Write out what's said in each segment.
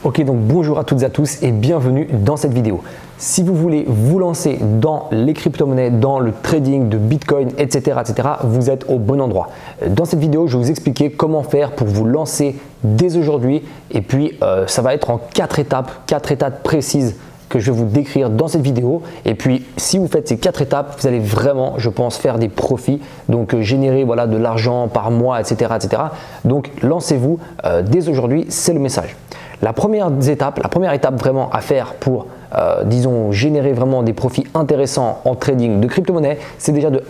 Ok, donc bonjour à toutes et à tous et bienvenue dans cette vidéo. Si vous voulez vous lancer dans les crypto-monnaies, dans le trading de Bitcoin, etc., vous êtes au bon endroit. Dans cette vidéo, je vais vous expliquer comment faire pour vous lancer dès aujourd'hui et puis ça va être en 4 étapes précises que je vais vous décrire dans cette vidéo. Et puis si vous faites ces 4 étapes, vous allez vraiment, je pense, faire des profits, donc générer voilà, de l'argent par mois, etc. Donc lancez-vous dès aujourd'hui, c'est le message. La première étape vraiment à faire pour disons générer vraiment des profits intéressants en trading de crypto-monnaies, c'est déjà de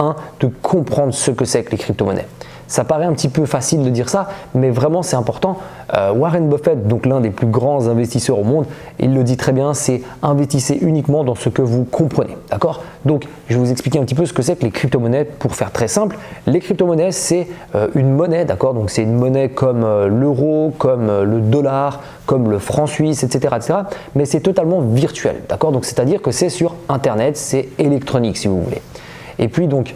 comprendre ce que c'est que les crypto-monnaies. Ça paraît un petit peu facile de dire ça, mais vraiment c'est important. Warren Buffett, donc l'un des plus grands investisseurs au monde, il le dit très bien, c'est investissez uniquement dans ce que vous comprenez. D'accord? Donc je vais vous expliquer un petit peu ce que c'est que les crypto-monnaies pour faire très simple. Les crypto-monnaies, c'est une monnaie, d'accord? Donc c'est une monnaie comme l'euro, comme le dollar, comme le franc suisse, etc. Mais c'est totalement virtuel, d'accord? Donc c'est-à-dire que c'est sur Internet, c'est électronique si vous voulez. Et puis donc,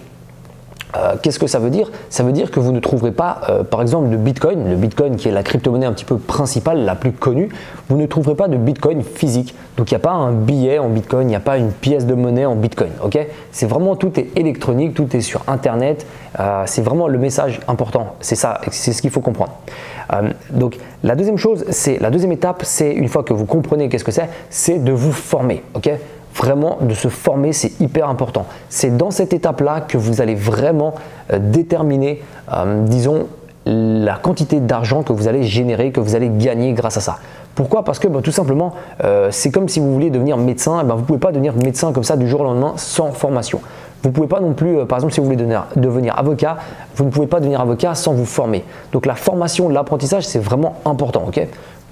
qu'est-ce que ça veut dire? Ça veut dire que vous ne trouverez pas, par exemple, de Bitcoin, le Bitcoin qui est la crypto-monnaie un petit peu principale, la plus connue, vous ne trouverez pas de Bitcoin physique. Donc il n'y a pas un billet en Bitcoin, il n'y a pas une pièce de monnaie en Bitcoin. Ok? C'est vraiment, tout est électronique, tout est sur Internet. C'est vraiment le message important. C'est ça, c'est ce qu'il faut comprendre. Donc la deuxième étape, c'est une fois que vous comprenez qu'est-ce que c'est de vous former. Ok? Vraiment, de se former, c'est hyper important. C'est dans cette étape-là que vous allez vraiment déterminer, disons, la quantité d'argent que vous allez générer, que vous allez gagner grâce à ça. Pourquoi? Parce que tout simplement, c'est comme si vous vouliez devenir médecin, vous ne pouvez pas devenir médecin comme ça du jour au lendemain sans formation. Vous ne pouvez pas non plus, par exemple, si vous voulez devenir avocat, vous ne pouvez pas devenir avocat sans vous former. Donc la formation, l'apprentissage, c'est vraiment important. Ok?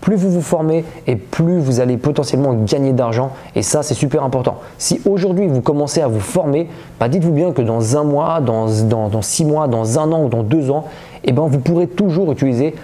Plus vous vous formez et plus vous allez potentiellement gagner d'argent, et ça c'est super important. Si aujourd'hui vous commencez à vous former, dites-vous bien que dans un mois, dans 6 mois, dans 1 an ou dans 2 ans, vous pourrez toujours utiliser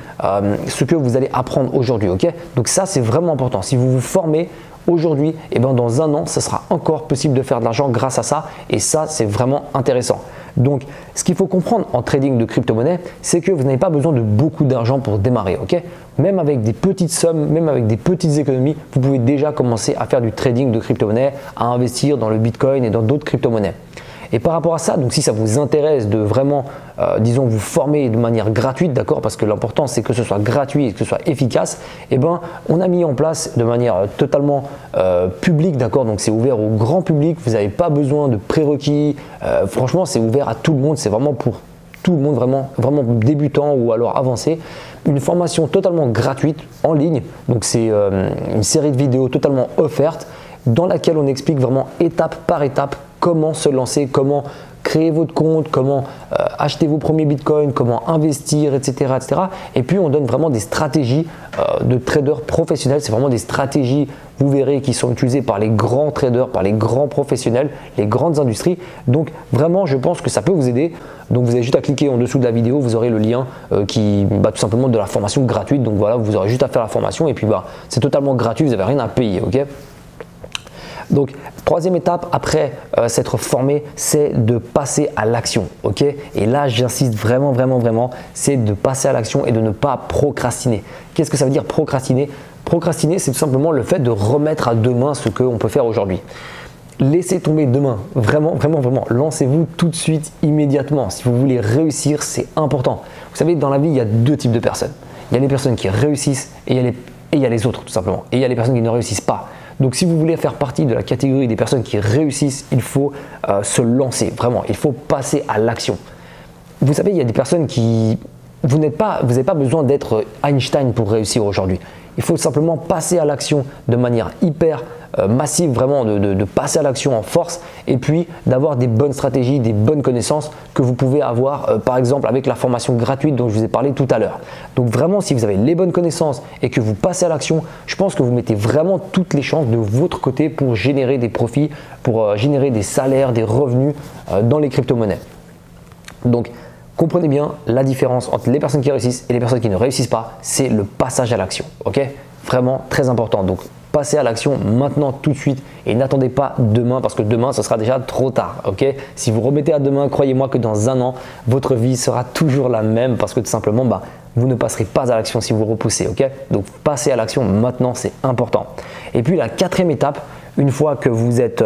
ce que vous allez apprendre aujourd'hui. Okay? Donc ça c'est vraiment important. Si vous vous formez aujourd'hui, dans 1 an, ça sera encore possible de faire de l'argent grâce à ça, et ça c'est vraiment intéressant. Donc, ce qu'il faut comprendre en trading de crypto-monnaie, c'est que vous n'avez pas besoin de beaucoup d'argent pour démarrer. Ok? Même avec des petites sommes, même avec des petites économies, vous pouvez déjà commencer à faire du trading de crypto-monnaie, à investir dans le Bitcoin et dans d'autres crypto-monnaies. Et par rapport à ça, donc si ça vous intéresse de vraiment, disons, vous former de manière gratuite, d'accord, parce que l'important c'est que ce soit gratuit et que ce soit efficace, on a mis en place de manière totalement publique, d'accord, donc c'est ouvert au grand public, vous n'avez pas besoin de prérequis, franchement c'est ouvert à tout le monde, c'est vraiment pour tout le monde, vraiment débutant ou alors avancé. Une formation totalement gratuite en ligne, donc c'est une série de vidéos totalement offertes dans laquelle on explique vraiment étape par étape comment se lancer, comment créer votre compte, comment acheter vos premiers bitcoins, comment investir, etc. Et puis on donne vraiment des stratégies de traders professionnels. C'est vraiment des stratégies, vous verrez, qui sont utilisées par les grands traders, par les grands professionnels, les grandes industries. Donc vraiment, je pense que ça peut vous aider. Donc vous avez juste à cliquer en dessous de la vidéo, vous aurez le lien qui tout simplement de la formation gratuite. Donc voilà, vous aurez juste à faire la formation et puis c'est totalement gratuit, vous n'avez rien à payer. Ok? Donc, troisième étape après s'être formé, c'est de passer à l'action. Ok? Et là, j'insiste vraiment, c'est de passer à l'action et de ne pas procrastiner. Qu'est-ce que ça veut dire procrastiner? Procrastiner, c'est tout simplement le fait de remettre à demain ce qu'on peut faire aujourd'hui. Laissez tomber demain, vraiment. Lancez-vous tout de suite, immédiatement. Si vous voulez réussir, c'est important. Vous savez, dans la vie, il y a 2 types de personnes. Il y a les personnes qui réussissent et il y a les autres, tout simplement. Et il y a les personnes qui ne réussissent pas. Donc si vous voulez faire partie de la catégorie des personnes qui réussissent, il faut se lancer, vraiment, il faut passer à l'action. Vous savez, il y a des personnes qui… Vous n'avez pas besoin d'être Einstein pour réussir aujourd'hui. Il faut simplement passer à l'action de manière hyper massive, vraiment de passer à l'action en force et puis d'avoir des bonnes stratégies, des bonnes connaissances que vous pouvez avoir par exemple avec la formation gratuite dont je vous ai parlé tout à l'heure. Donc vraiment, si vous avez les bonnes connaissances et que vous passez à l'action, je pense que vous mettez vraiment toutes les chances de votre côté pour générer des profits, pour générer des salaires, des revenus dans les crypto-monnaies. Donc comprenez bien la différence entre les personnes qui réussissent et les personnes qui ne réussissent pas, c'est le passage à l'action. Ok? Vraiment très important. Donc passez à l'action maintenant, tout de suite, et n'attendez pas demain parce que demain ce sera déjà trop tard. Ok? Si vous remettez à demain, croyez-moi que dans 1 an, votre vie sera toujours la même parce que tout simplement vous ne passerez pas à l'action si vous repoussez, ok? Donc passez à l'action maintenant, c'est important. Et puis la quatrième étape, une fois que vous êtes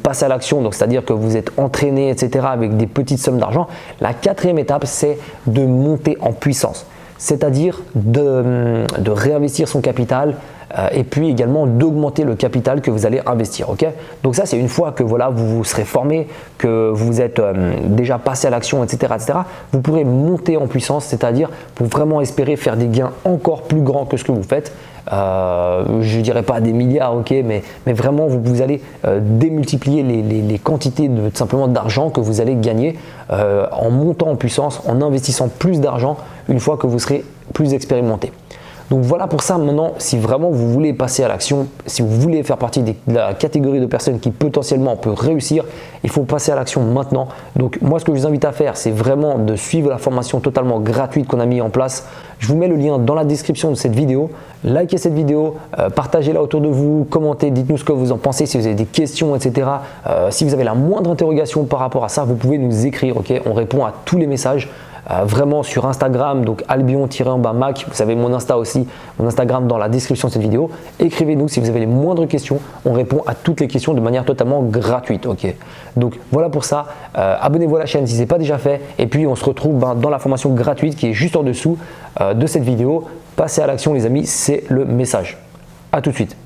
passé à l'action, donc c'est-à-dire que vous êtes entraîné, etc., avec des petites sommes d'argent, la quatrième étape, c'est de monter en puissance, c'est-à-dire de réinvestir son capital et puis également d'augmenter le capital que vous allez investir. Ok? Donc ça, c'est une fois que voilà, vous vous serez formé, que vous êtes déjà passé à l'action, etc., vous pourrez monter en puissance, c'est-à-dire pour vraiment espérer faire des gains encore plus grands que ce que vous faites. Je ne dirais pas des milliards, ok, mais vraiment vous allez démultiplier les quantités simplement d'argent que vous allez gagner en montant en puissance, en investissant plus d'argent une fois que vous serez plus expérimenté. Donc voilà pour ça. Maintenant, si vraiment vous voulez passer à l'action, si vous voulez faire partie de la catégorie de personnes qui potentiellement peut réussir, il faut passer à l'action maintenant. Donc moi, ce que je vous invite à faire, c'est vraiment de suivre la formation totalement gratuite qu'on a mis en place. Je vous mets le lien dans la description de cette vidéo. Likez cette vidéo, partagez-la autour de vous, commentez, dites-nous ce que vous en pensez, si vous avez des questions, etc. Si vous avez la moindre interrogation par rapport à ça, vous pouvez nous écrire, ok? On répond à tous les messages. Vraiment sur Instagram, donc Albion-Mac, vous savez mon Insta aussi, mon Instagram dans la description de cette vidéo. Écrivez-nous si vous avez les moindres questions, on répond à toutes les questions de manière totalement gratuite. Ok, donc voilà pour ça, abonnez-vous à la chaîne si ce n'est pas déjà fait et puis on se retrouve dans la formation gratuite qui est juste en dessous de cette vidéo. Passez à l'action les amis, c'est le message. À tout de suite.